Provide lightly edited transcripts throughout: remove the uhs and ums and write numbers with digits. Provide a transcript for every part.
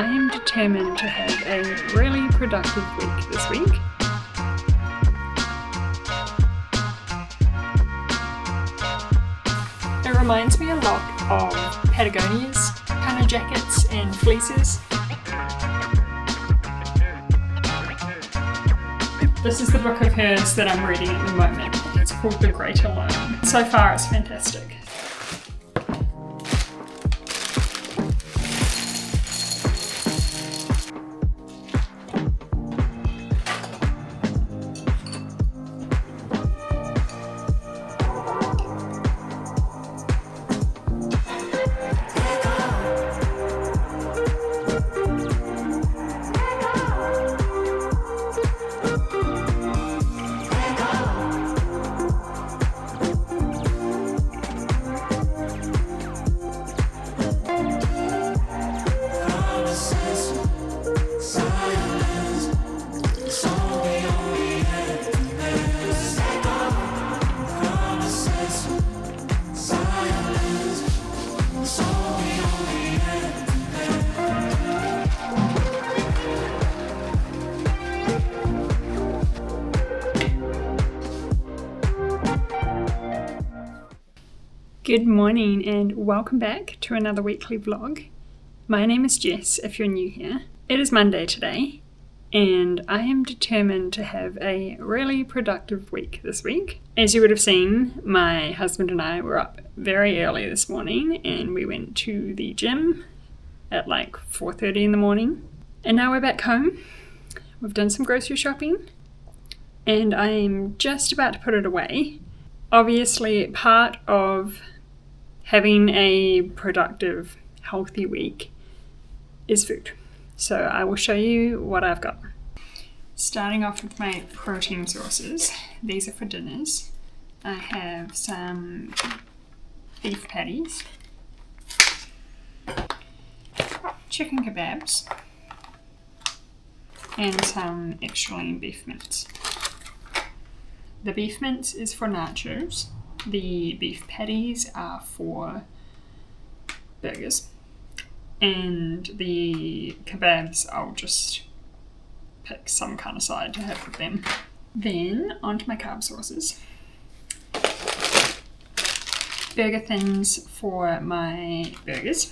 I am determined to have a really productive week this week. It reminds me a lot of Patagonia's kind of jackets and fleeces. This is the book of hers that I'm reading at the moment. It's called The Great Alone. So far it's fantastic. Good morning and welcome back to another weekly vlog. My name is Jess if you're new here. It is Monday today and I am determined to have a really productive week this week. As you would have seen, my husband and I were up very early this morning and we went to the gym at like 4:30 in the morning. And now we're back home. We've done some grocery shopping and I'm just about to put it away. Obviously, part of having a productive, healthy week is food. So I will show you what I've got. Starting off with my protein sources. These are for dinners. I have some beef patties, chicken kebabs, and some extra lean beef mince. The beef mince is for nachos. The beef patties are for burgers. And the kebabs, I'll just pick some kind of side to have with them. Then, onto my carb sources. Burger thins for my burgers.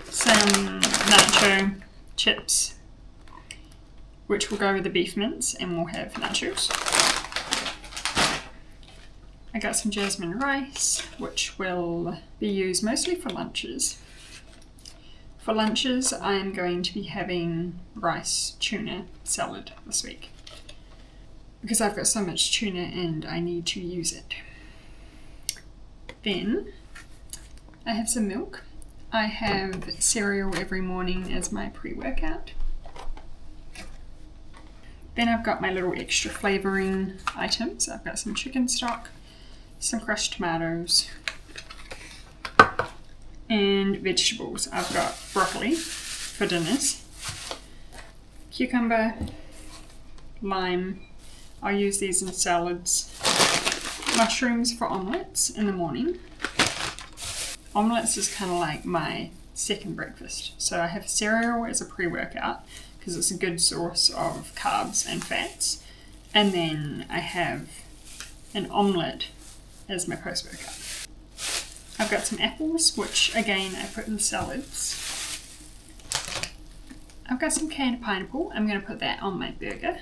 Some nacho chips, which will go with the beef mince and we'll have nachos. I got some jasmine rice, which will be used mostly for lunches. For lunches, I'm going to be having rice tuna salad this week because I've got so much tuna and I need to use it. Then I have some milk. I have cereal every morning as my pre-workout. Then I've got my little extra flavouring items. I've got some chicken stock, some crushed tomatoes, and vegetables. I've got broccoli for dinners, cucumber, lime. I'll use these in salads, mushrooms for omelettes in the morning. Omelettes is kind of like my second breakfast. So I have cereal as a pre-workout because it's a good source of carbs and fats. And then I have an omelette as my post-workout. I've got some apples, which again I put in salads. I've got some canned pineapple. I'm going to put that on my burger.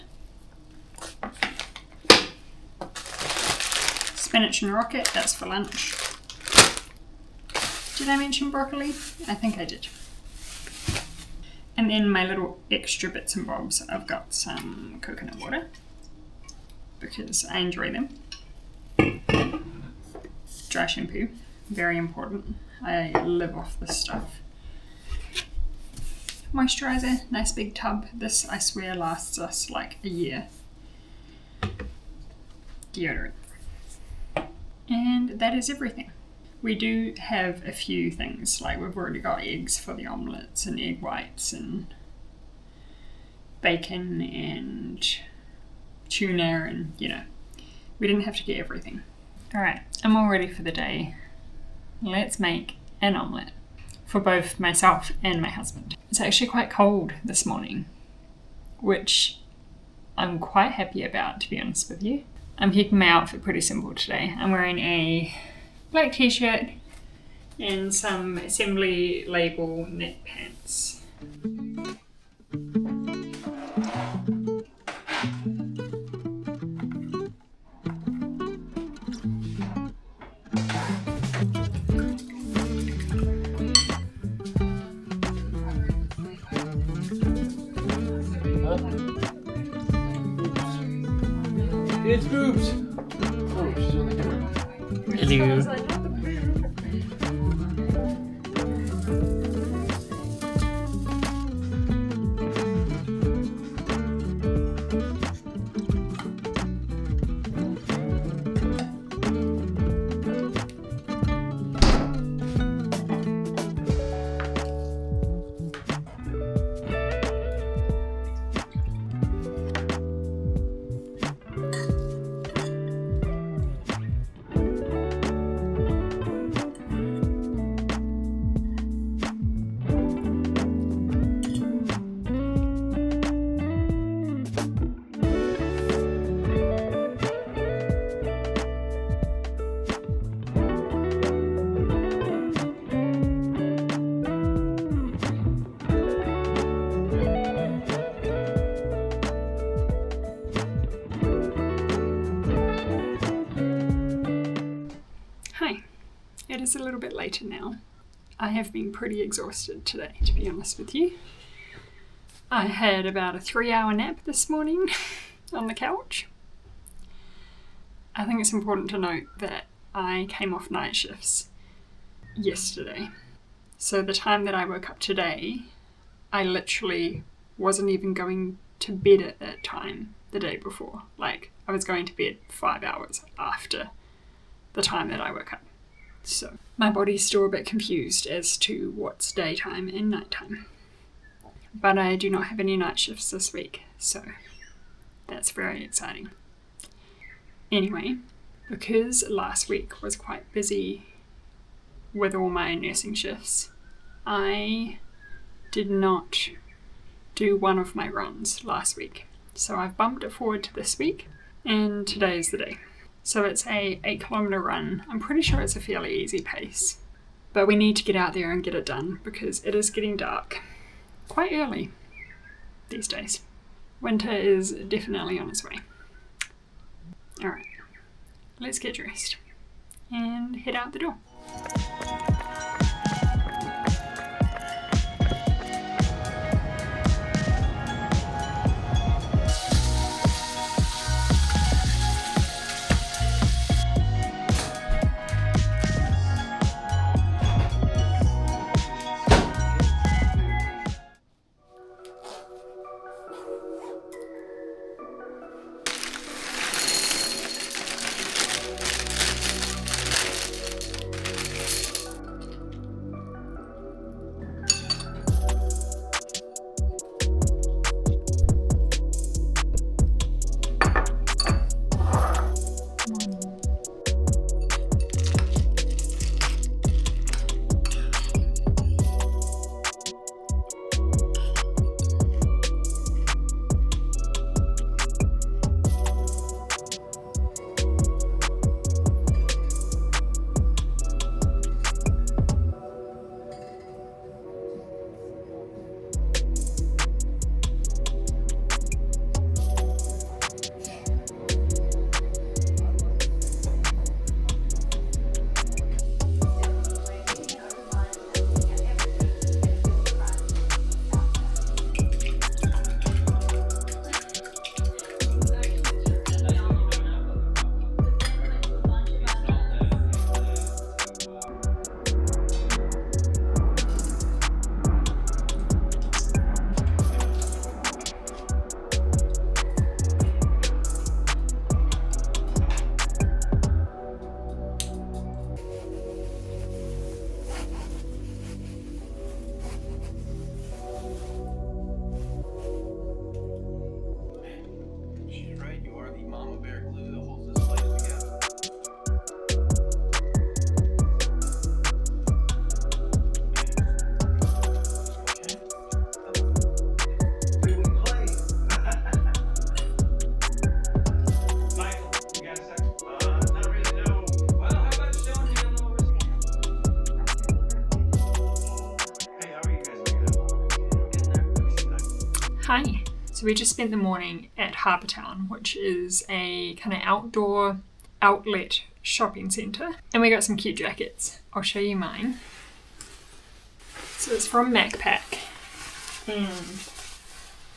Spinach and rocket, that's for lunch. Did I mention broccoli? I think I did. And then my little extra bits and bobs, I've got some coconut water because I enjoy them. Dry shampoo, very important. I live off this stuff. Moisturizer, nice big tub. This, I swear, lasts us like a year. Deodorant. And that is everything. We do have a few things, like we've already got eggs for the omelettes and egg whites and bacon and tuna and, we didn't have to get everything. Alright, I'm all ready for the day. Let's make an omelette. for both myself and my husband. It's actually quite cold this morning, which I'm quite happy about, to be honest with you. I'm keeping my outfit pretty simple today. I'm wearing a black t-shirt and some assembly label knit pants. It's boobs. Oh, she's on the camera. Hello. Hi, it is a little bit later now. I have been pretty exhausted today, to be honest with you. I had about a 3-hour nap this morning on the couch. I think it's important to note that I came off night shifts yesterday. So the time that I woke up today, I literally wasn't even going to bed at that time the day before. Like, I was going to bed 5 hours after the time that I woke up. So my body's still a bit confused as to what's daytime and nighttime. But I do not have any night shifts this week, so that's very exciting. Anyway, because last week was quite busy with all my nursing shifts, I did not do one of my runs last week. So I've bumped it forward to this week, and today is the day. So it's a 8-kilometre run. I'm pretty sure it's a fairly easy pace. But we need to get out there and get it done because it is getting dark quite early these days. Winter is definitely on its way. Alright, let's get dressed and head out the door. Hi. So we just spent the morning at Harbour Town, which is a kind of outdoor outlet shopping centre, and we got some cute jackets. I'll show you mine. So it's from MacPack, and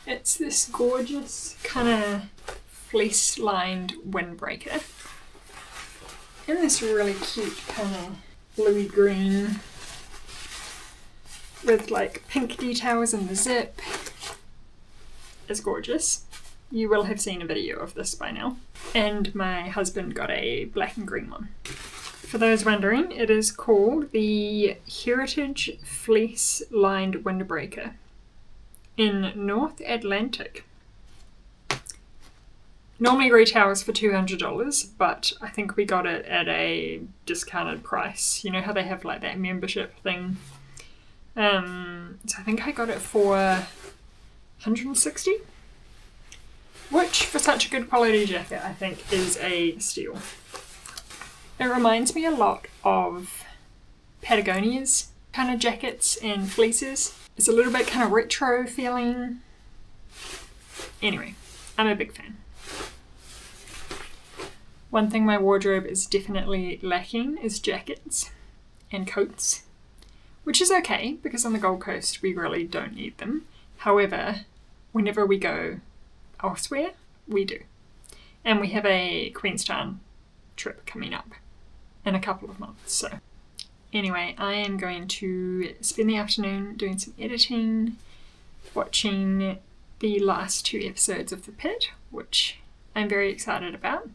it's this gorgeous kind of fleece lined windbreaker in this really cute kind of bluey green with like pink details in the zip. It's gorgeous. You will have seen a video of this by now. And my husband got a black and green one. For those wondering, it is called the Heritage Fleece Lined Windbreaker in North Atlantic. Normally retails for $200, but I think we got it at a discounted price. You know how they have like that membership thing? So I think I got it for $160, which for such a good quality jacket I think is a steal. It reminds me a lot of Patagonia's kind of jackets and fleeces. It's a little bit kind of retro feeling. Anyway, I'm a big fan. One thing my wardrobe is definitely lacking is jackets and coats, which is okay because on the Gold Coast we really don't need them. However, whenever we go elsewhere, we do. And we have a Queenstown trip coming up in a couple of months. So anyway, I am going to spend the afternoon doing some editing, watching the last 2 episodes of The Pit, which I'm very excited about.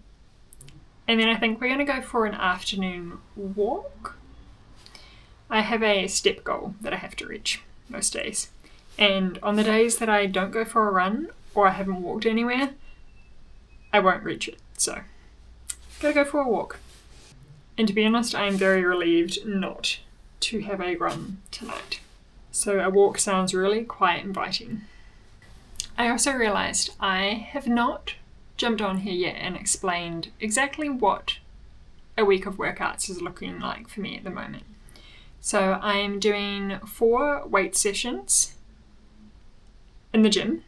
And then I think we're going to go for an afternoon walk. I have a step goal that I have to reach most days. And on the days that I don't go for a run or I haven't walked anywhere, I won't reach it. So, gotta go for a walk. And to be honest, I am very relieved not to have a run tonight. So a walk sounds really quite inviting. I also realised I have not jumped on here yet and explained exactly what a week of workouts is looking like for me at the moment. So I am doing 4 weight sessions in the gym,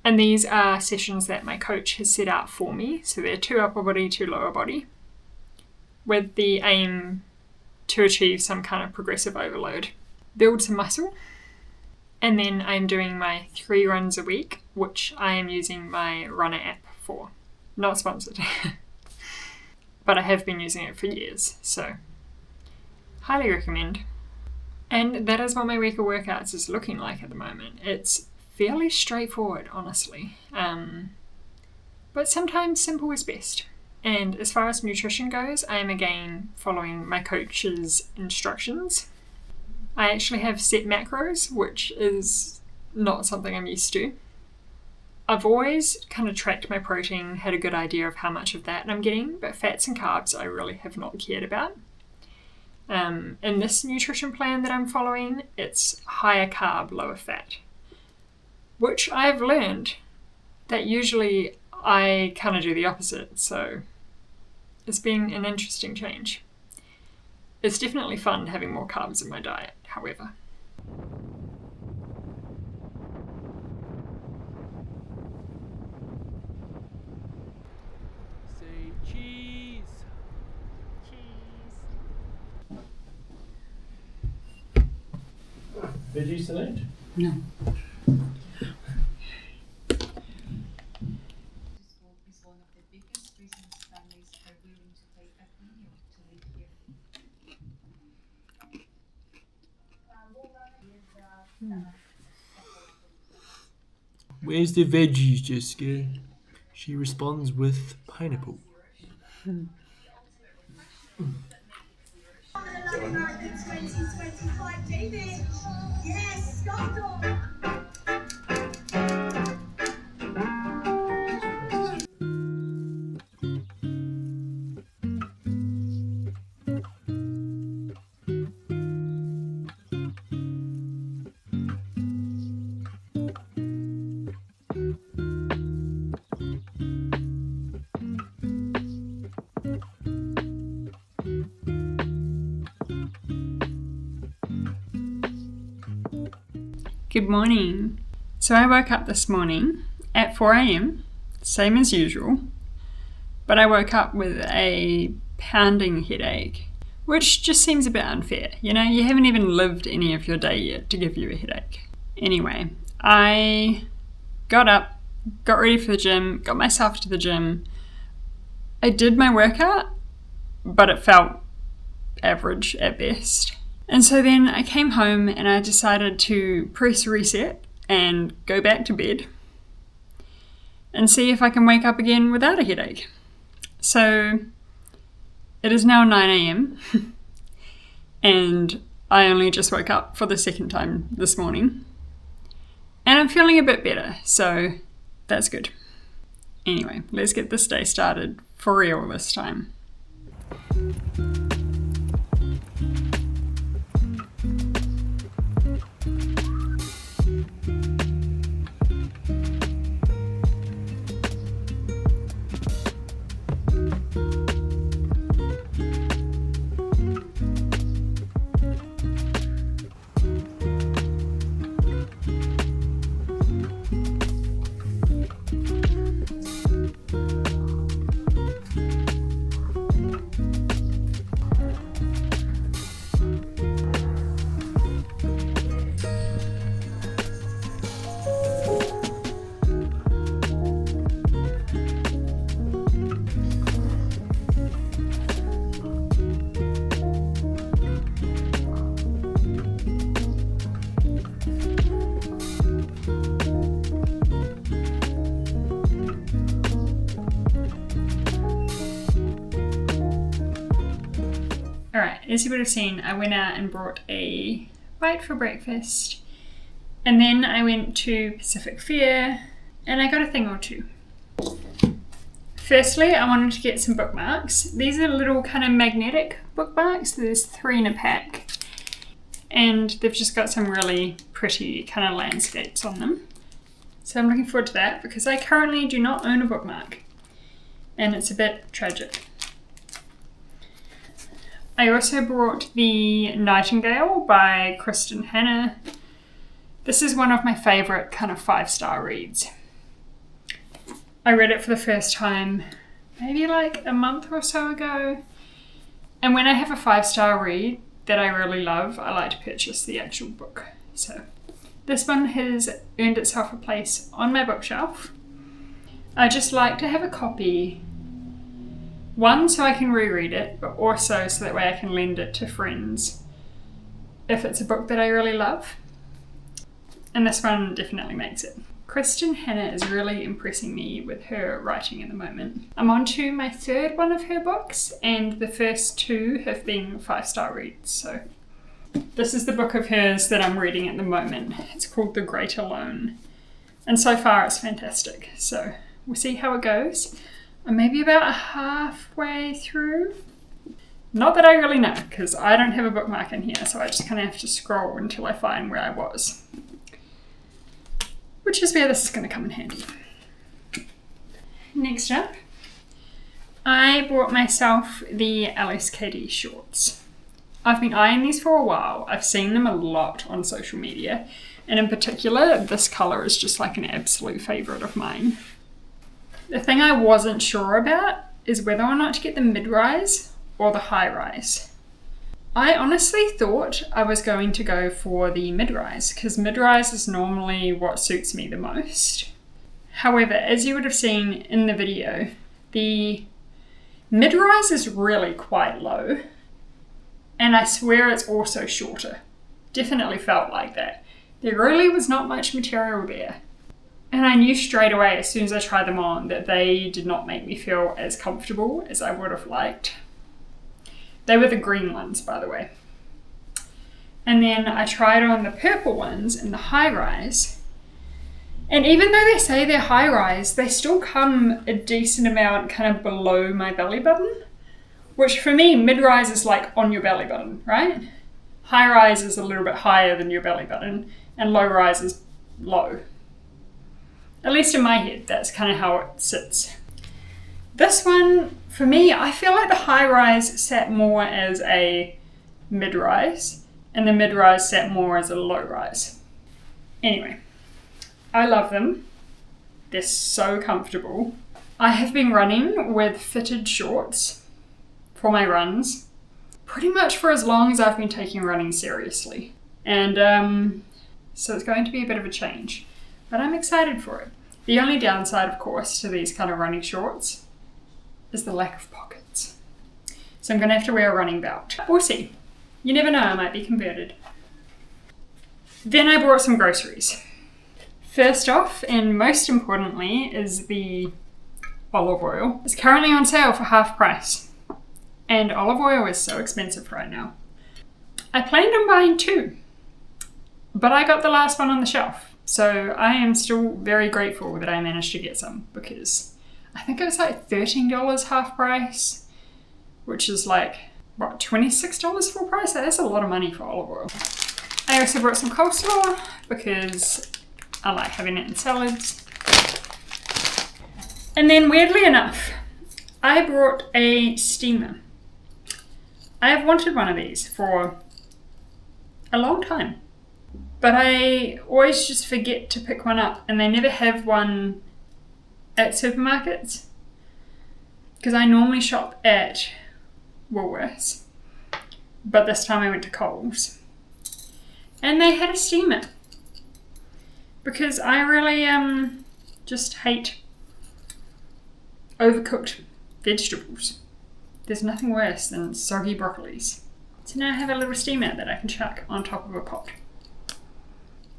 and these are sessions that my coach has set out for me. So they're 2 upper body, 2 lower body, with the aim to achieve some kind of progressive overload, build some muscle. And then I'm doing my 3 runs a week, which I am using my Runner app for. Not sponsored, but I have been using it for years, so highly recommend. And that is what my week of workouts is looking like at the moment. It's fairly straightforward, honestly. But sometimes simple is best. And as far as nutrition goes, I am again following my coach's instructions. I actually have set macros, which is not something I'm used to. I've always kind of tracked my protein, had a good idea of how much of that I'm getting, but fats and carbs I really have not cared about. In this nutrition plan that I'm following, it's higher carb, lower fat, which I've learned that usually I kind of do the opposite, so it's been an interesting change. It's definitely fun having more carbs in my diet, however. Say cheese. Veggies tonight? No. Is one of the biggest reasons families are willing to pay a premium to live here. Where's the veggies, Jessica? She responds with pineapple. American 2025, David. Yes, Scotland. Good morning. So I woke up this morning at 4 a.m, same as usual, but I woke up with a pounding headache, which just seems a bit unfair. You know, you haven't even lived any of your day yet to give you a headache. Anyway, I got up, got ready for the gym, got myself to the gym. I did my workout, but it felt average at best. And so then I came home and I decided to press reset and go back to bed and see if I can wake up again without a headache. So it is now 9 a.m. and I only just woke up for the second time this morning. And I'm feeling a bit better, so that's good. Anyway, let's get this day started for real this time. Alright, as you would have seen, I went out and brought a bite for breakfast, and then I went to Pacific Fair and I got a thing or two. Firstly, I wanted to get some bookmarks. These are little kind of magnetic bookmarks. There's 3 in a pack, and they've just got some really pretty kind of landscapes on them. So I'm looking forward to that because I currently do not own a bookmark, and it's a bit tragic. I also brought The Nightingale by Kristin Hannah. This is one of my favourite kind of 5-star reads. I read it for the first time maybe like a month or so ago. And when I have a 5-star read that I really love, I like to purchase the actual book. So this one has earned itself a place on my bookshelf. I just like to have a copy. One, so I can reread it, but also so that way I can lend it to friends if it's a book that I really love. And this one definitely makes it. Kristin Hannah is really impressing me with her writing at the moment. I'm on to my 3rd one of her books, and the first 2 have been 5-star reads. So this is the book of hers that I'm reading at the moment. It's called The Great Alone. And so far it's fantastic. So we'll see how it goes. I'm maybe about halfway through. Not that I really know, because I don't have a bookmark in here, so I just kind of have to scroll until I find where I was. Which is where this is going to come in handy. Next up, I bought myself the LSKD shorts. I've been eyeing these for a while. I've seen them a lot on social media, and in particular, this colour is just like an absolute favourite of mine. The thing I wasn't sure about is whether or not to get the mid-rise or the high-rise. I honestly thought I was going to go for the mid-rise because mid-rise is normally what suits me the most. However, as you would have seen in the video, the mid-rise is really quite low, and I swear it's also shorter. Definitely felt like that. There really was not much material there. And I knew straight away as soon as I tried them on that they did not make me feel as comfortable as I would have liked. They were the green ones, by the way. And then I tried on the purple ones in the high rise. And even though they say they're high rise, they still come a decent amount kind of below my belly button. Which for me, mid-rise is like on your belly button, right? High rise is a little bit higher than your belly button, and low rise is low. At least in my head, that's kind of how it sits. This one, for me, I feel like the high rise sat more as a mid-rise, and the mid-rise sat more as a low rise. Anyway, I love them. They're so comfortable. I have been running with fitted shorts for my runs pretty much for as long as I've been taking running seriously. And so it's going to be a bit of a change, but I'm excited for it. The only downside, of course, to these kind of running shorts is the lack of pockets. So I'm going to have to wear a running belt. We'll see. You never know, I might be converted. Then I bought some groceries. First off, and most importantly, is the olive oil. It's currently on sale for half price. And olive oil is so expensive right now. I planned on buying 2, but I got the last one on the shelf. So I am still very grateful that I managed to get some, because I think it was like $13 half price, which is like, what, $26 full price? That's a lot of money for olive oil. I also brought some coleslaw because I like having it in salads. And then weirdly enough, I brought a steamer. I have wanted one of these for a long time, but I always just forget to pick one up, and they never have one at supermarkets because I normally shop at Woolworths, but this time I went to Coles and they had a steamer because I really just hate overcooked vegetables. There's nothing worse than soggy broccolis. So now I have a little steamer that I can chuck on top of a pot.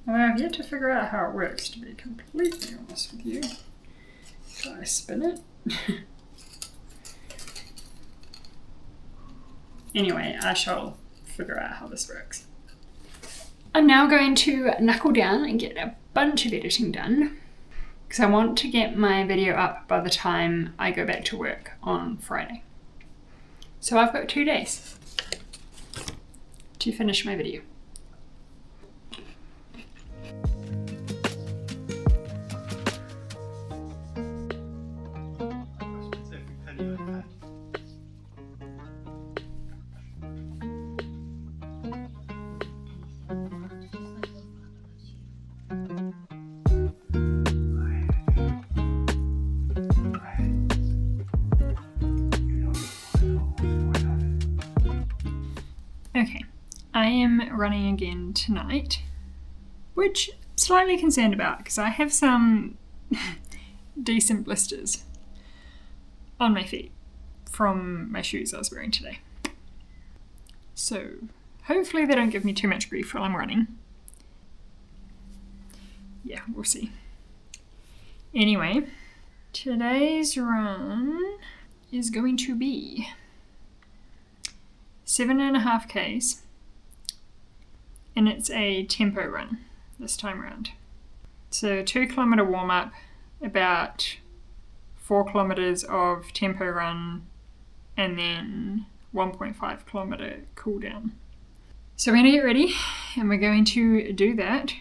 Although I've yet to figure out how it works, to be completely honest with you. So I spin it. Anyway, I shall figure out how this works. I'm now going to knuckle down and get a bunch of editing done, because I want to get my video up by the time I go back to work on Friday. So I've got 2 days to finish my video. Okay, I am running again tonight, which I'm slightly concerned about because I have some decent blisters on my feet from my shoes I was wearing today. So hopefully they don't give me too much grief while I'm running. Yeah, we'll see. Anyway, today's run is going to be 7.5 Ks, and it's a tempo run this time around. So 2 kilometre warm up, about 4 kilometres of tempo run, and then 1.5 kilometre cool down. So we're going to get ready and we're going to do that.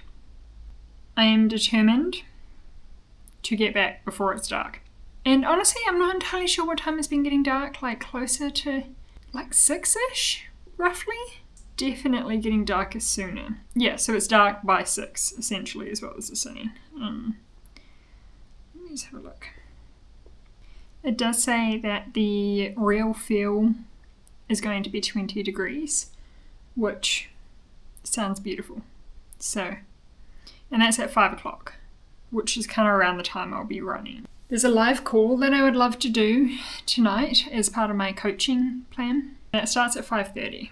I am determined to get back before it's dark. And honestly, I'm not entirely sure what time it's been getting dark, like closer to like 6-ish, roughly. Definitely getting darker sooner. Yeah, so it's dark by 6, essentially, is what this is saying. Let me just have a look. It does say that the real feel is going to be 20 degrees, which sounds beautiful. So, and that's at 5 o'clock, which is kind of around the time I'll be running. There's a live call that I would love to do tonight as part of my coaching plan, and it starts at 5:30.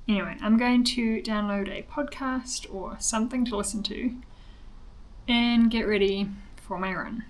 Anyway, I'm going to download a podcast or something to listen to and get ready for my run.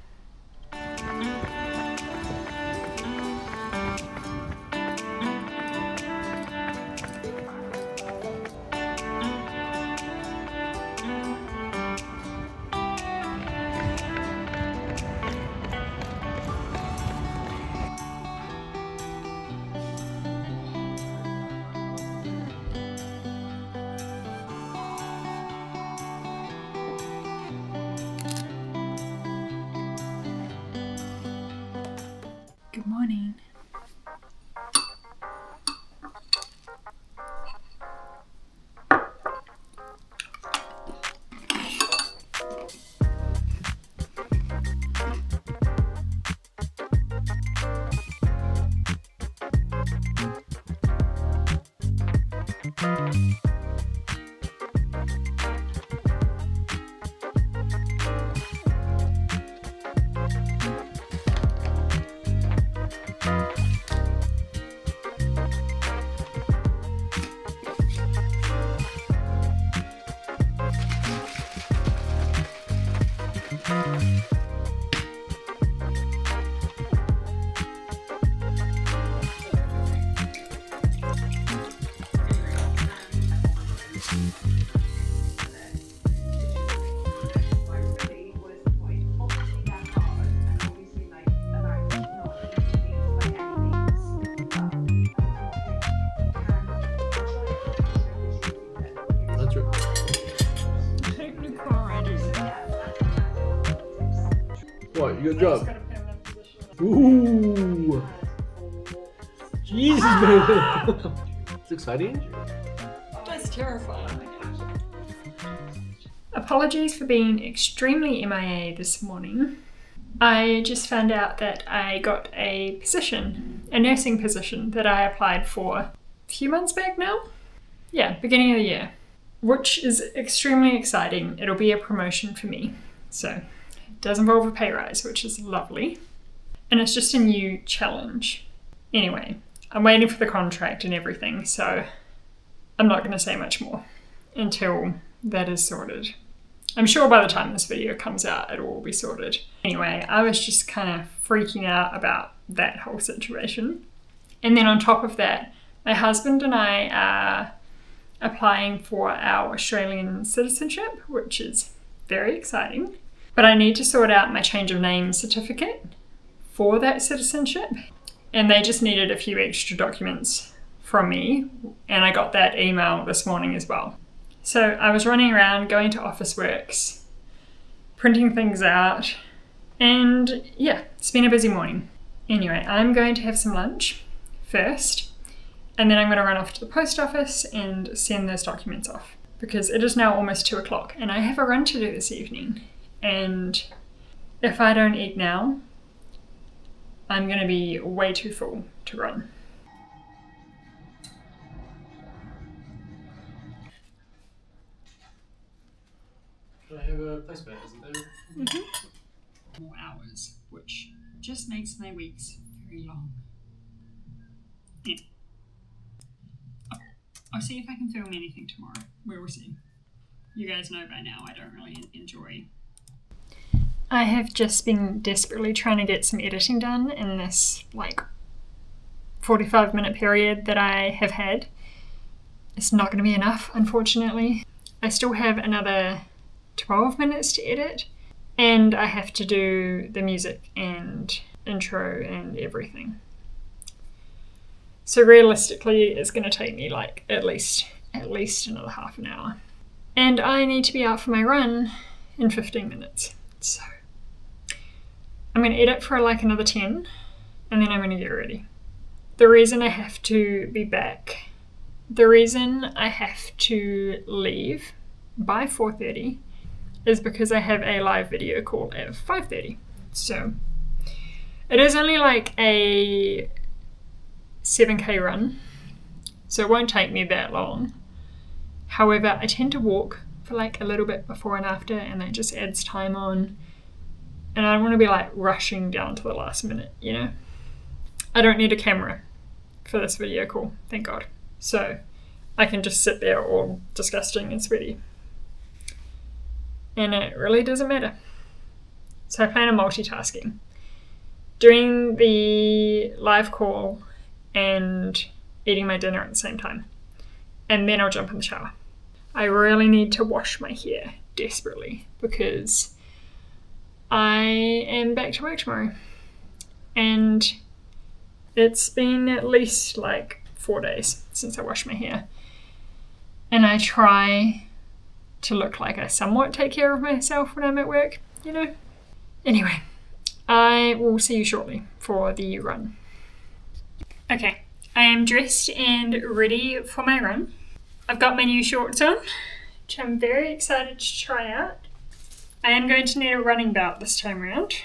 That's right. Technical already. What, you got a job? Ooh! Jesus, man! It's exciting. That's terrifying. Apologies for being extremely MIA this morning. I just found out that I got a position, a nursing position that I applied for a few months back now. Yeah, beginning of the year, which is extremely exciting. It'll be a promotion for me. So it does involve a pay rise, which is lovely. And it's just a new challenge. Anyway, I'm waiting for the contract and everything, so I'm not going to say much more until that is sorted. I'm sure by the time this video comes out, it'll all be sorted. Anyway, I was just kind of freaking out about that whole situation. And then on top of that, my husband and I are applying for our Australian citizenship, which is very exciting. But I need to sort out my change of name certificate for that citizenship. And they just needed a few extra documents from me. And I got that email this morning as well. So I was running around, going to Officeworks, printing things out, and yeah, it's been a busy morning. Anyway, I'm going to have some lunch first, and then I'm going to run off to the post office and send those documents off, because it is now almost 2 o'clock and I have a run to do this evening. And if I don't eat now, I'm going to be way too full to run. I have a placement, isn't there? More hours, which just makes my weeks very long. Yeah. I'll see if I can film anything tomorrow. We will see. You guys know by now I don't really enjoy. I have just been desperately trying to get some editing done in this 45-minute period that I have had. It's not going to be enough, unfortunately. I still have another 12 minutes to edit, and I have to do the music and intro and everything. So realistically, it's going to take me at least another half an hour. And I need to be out for my run in 15 minutes. So I'm going to edit for another 10, and then I'm going to get ready. The reason I have to leave by 4:30 is because I have a live video call at 5:30. So it is only a 7k run, so it won't take me that long. However, I tend to walk for a little bit before and after, and that just adds time on. And I don't want to be rushing down to the last minute, you know? I don't need a camera for this video call, thank God. So I can just sit there all disgusting and sweaty. And it really doesn't matter. So I plan on multitasking. Doing the live call and eating my dinner at the same time. And then I'll jump in the shower. I really need to wash my hair desperately because I am back to work tomorrow. And it's been at least 4 days since I washed my hair. And I try to look like I somewhat take care of myself when I'm at work, you know? Anyway, I will see you shortly for the run. Okay, I am dressed and ready for my run. I've got my new shorts on, which I'm very excited to try out. I am going to need a running belt this time around.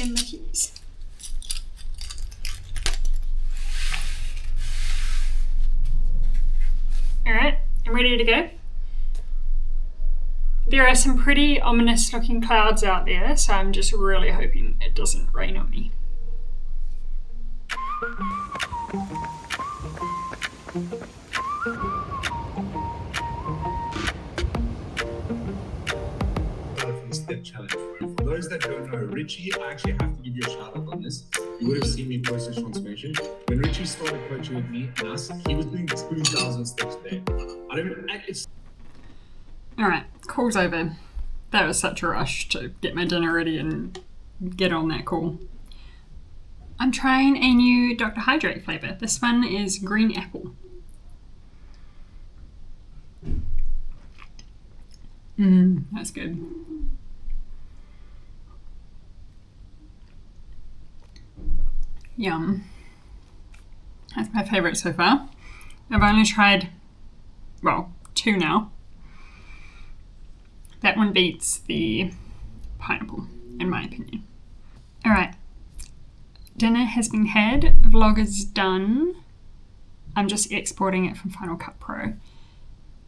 And the keys. Alright, I'm ready to go. There are some pretty ominous looking clouds out there, so I'm just really hoping it doesn't rain on me. From basket challenge. For those that don't know, Richie, I actually have to give you a shout out on this. You would have seen me post this transformation. When Richie started coaching with me and us, he was doing 2,000 steps a day. Alright, call's over. That was such a rush to get my dinner ready and get on that call. I'm trying a new Dr. Hydrate flavour. This one is green apple. That's good. Yum. That's my favourite so far. I've only tried, well, 2 now. That one beats the pineapple, in my opinion. Alright. Dinner has been had. Vlog is done. I'm just exporting it from Final Cut Pro.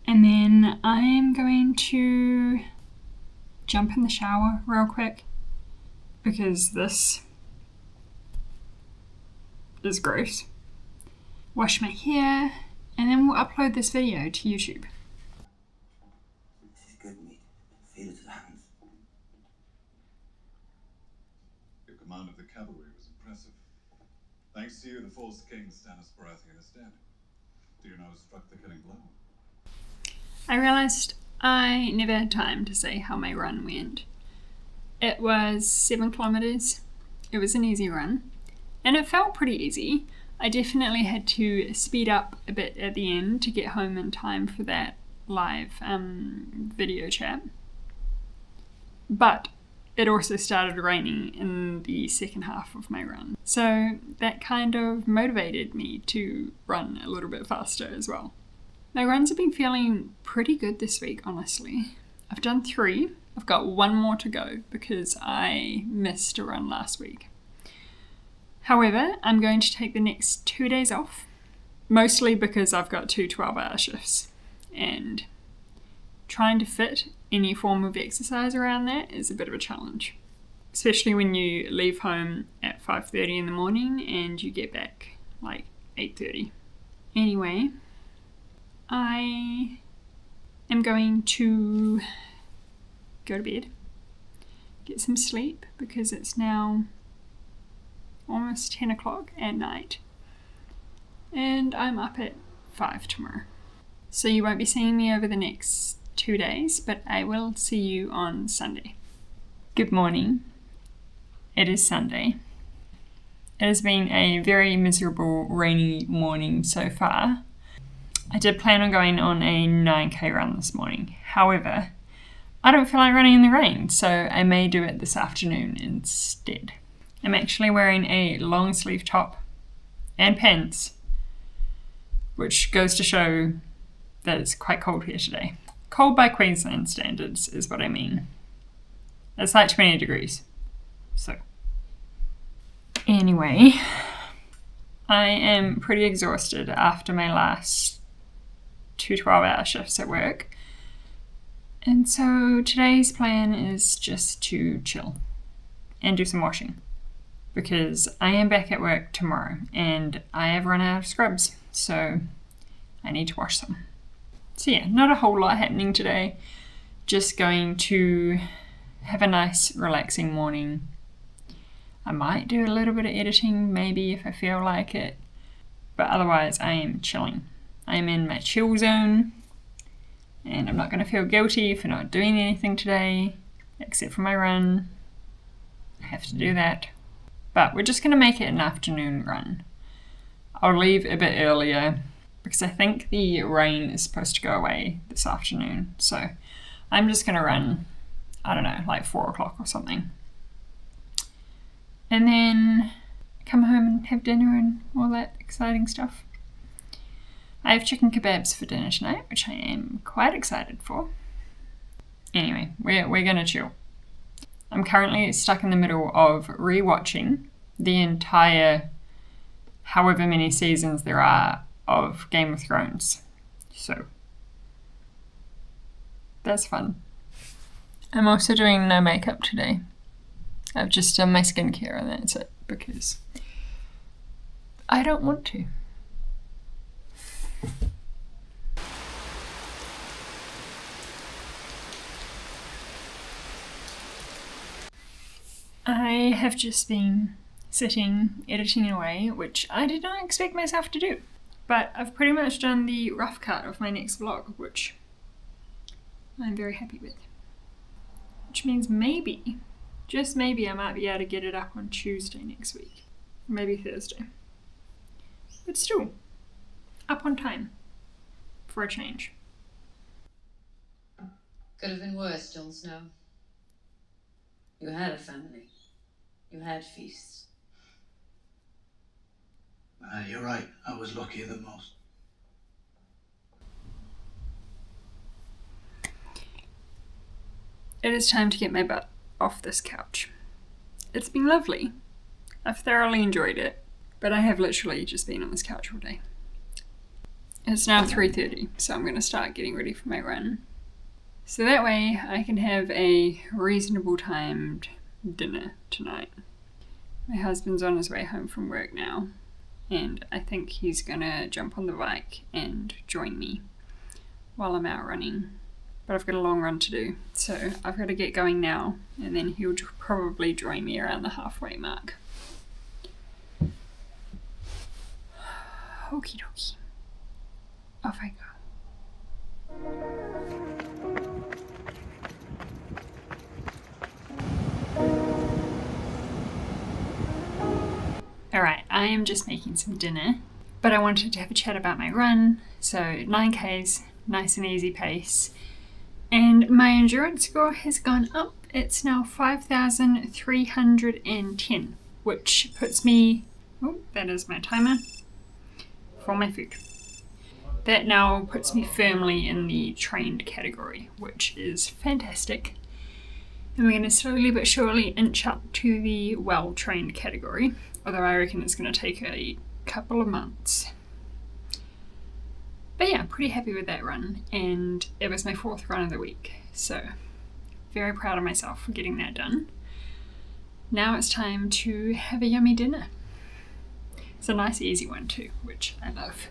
And then I'm going to jump in the shower real quick because this is gross. Wash my hair, and then we'll upload this video to YouTube. This is good meat. Feed it to the hands. Your command of the cavalry was impressive. Thanks to you, the false king Stannis Baratheon is dead. Do you know who struck the killing blow? I realised I never had time to say how my run went. It was 7 kilometres. It was an easy run. And it felt pretty easy. I definitely had to speed up a bit at the end to get home in time for that live video chat. But it also started raining in the second half of my run. So that kind of motivated me to run a little bit faster as well. My runs have been feeling pretty good this week, honestly. I've done 3. I've got 1 more to go because I missed a run last week. However, I'm going to take the next 2 days off, mostly because I've got 2 12-hour shifts, and trying to fit any form of exercise around that is a bit of a challenge, especially when you leave home at 5:30 in the morning and you get back like 8:30. Anyway, I am going to go to bed, get some sleep because it's now almost 10 o'clock at night and I'm up at 5 tomorrow. So you won't be seeing me over the next 2 days, but I will see you on Sunday. Good morning. It is Sunday. It has been a very miserable rainy morning so far. I did plan on going on a 9k run this morning. However, I don't feel like running in the rain, so I may do it this afternoon instead. I'm actually wearing a long sleeve top and pants, which goes to show that it's quite cold here today. Cold by Queensland standards is what I mean. It's like 20 degrees. So, anyway, I am pretty exhausted after my last 2 12-hour shifts at work. And so today's plan is just to chill and do some washing because I am back at work tomorrow and I have run out of scrubs, so I need to wash some. So yeah, not a whole lot happening today. Just going to have a nice relaxing morning. I might do a little bit of editing maybe if I feel like it, but otherwise I am chilling. I am in my chill zone and I'm not going to feel guilty for not doing anything today except for my run. I have to do that. But we're just going to make it an afternoon run. I'll leave a bit earlier because I think the rain is supposed to go away this afternoon. So I'm just going to run, I don't know, like 4 o'clock or something. And then come home and have dinner and all that exciting stuff. I have chicken kebabs for dinner tonight, which I am quite excited for. Anyway, we're going to chill. I'm currently stuck in the middle of rewatching the entire however many seasons there are of Game of Thrones. So that's fun. I'm also doing no makeup today. I've just done my skincare and that's it because I don't want to. I have just been sitting, editing away, which I did not expect myself to do. But I've pretty much done the rough cut of my next vlog, which I'm very happy with. Which means maybe, just maybe, I might be able to get it up on Tuesday next week. Maybe Thursday. But still, up on time. For a change. Could have been worse, Jon Snow. You had a family. You had feasts. You're right. I was luckier than most. It is time to get my butt off this couch. It's been lovely. I've thoroughly enjoyed it, but I have literally just been on this couch all day. It's now 3:30, so I'm going to start getting ready for my run. So that way I can have a reasonable timed dinner tonight. My husband's on his way home from work now, and I think he's going to jump on the bike and join me while I'm out running. But I've got a long run to do, so I've got to get going now, and then he'll probably join me around the halfway mark. Okie dokie. Off I go. Alright, I am just making some dinner, but I wanted to have a chat about my run. So 9Ks, nice and easy pace. And my endurance score has gone up. It's now 5,310, which puts me, oh, that is my timer for my food. That now puts me firmly in the trained category, which is fantastic. And we're going to slowly but surely inch up to the well-trained category, although I reckon it's going to take a couple of months. But yeah, pretty happy with that run, and it was my 4th run of the week, so very proud of myself for getting that done. Now it's time to have a yummy dinner. It's a nice easy one too, which I love.